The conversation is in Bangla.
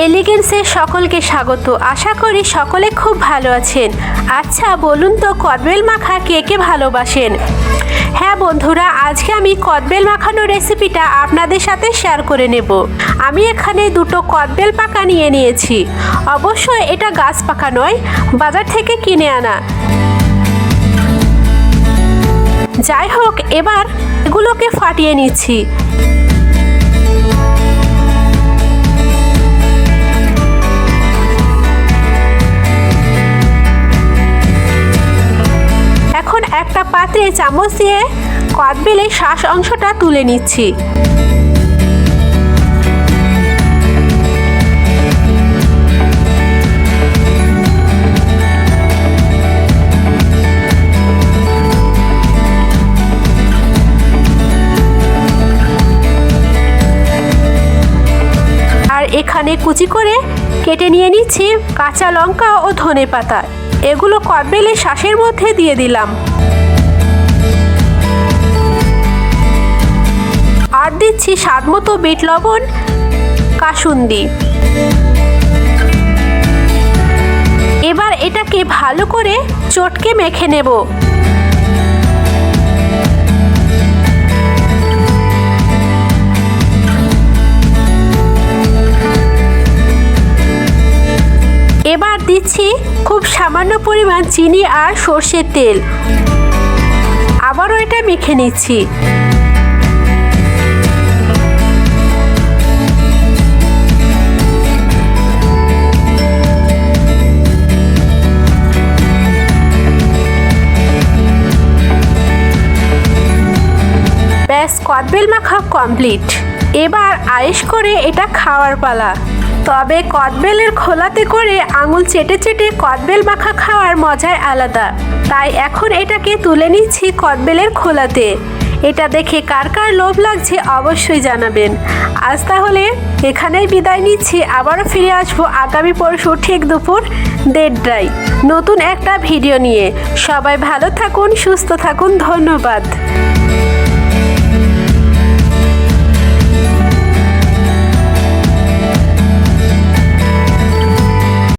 এলিগেন্সে সকলকে স্বাগত। আশা করি সকলে খুব ভালো আছেন। আচ্ছা বলুন তো, কদবেল মাখা কে কে ভালোবাসেন? হ্যাঁ বন্ধুরা, আজকে আমি কদবেল মাখানোর রেসিপিটা আপনাদের সাথে শেয়ার করে নেব। আমি এখানে দুটো কদবেল পাকা নিয়ে নিয়েছি। অবশ্যই এটা গাছ পাকা নয়, বাজার থেকে কিনে আনা। যাই হোক, এবার এগুলোকে ফাটিয়ে নিচ্ছি। এখন একটা পাত্রে চামচ দিয়ে কদবেলের শ্বাস অংশটা তুলে নিচ্ছি। আর এখানে কুচি করে কেটে নিয়ে নিচ্ছি কাঁচা লঙ্কা ও ধনেপাতা। এগুলো কদবেলের শ্বাসের মধ্যে দিয়ে দিলাম। আর দিচ্ছি স্বাদমতো বিট লবণ, কাসুন্দি। এবার এটাকে ভালো করে চটকে মেখে নেব। এবার দিচ্ছি খুব সামান্য পরিমাণ চিনি আর সর্ষের তেল। আবারও এটা মেখে নিচ্ছি। ব্যাস, কদবেল মাখা কমপ্লিট। এবার আয়েশ করে এটা খাওয়ার পালা। তবে কদবেলের খোলাতে করে আঙুল চেটে চেটে কদবেল মাখা খাওয়ার মজাই আলাদা। তাই এখন এটাকে তুলে নিচ্ছি কদবেলের খোলাতে। এটা দেখে কার কার লোভ লাগছে অবশ্যই জানাবেন। আজ তাহলে এখানেই বিদায় নিচ্ছি। আবারও ফিরে আসবো আগামী পরশু ঠিক দুপুর 1:30টায় নতুন একটা ভিডিও নিয়ে। সবাই ভালো থাকুন, সুস্থ থাকুন। ধন্যবাদ।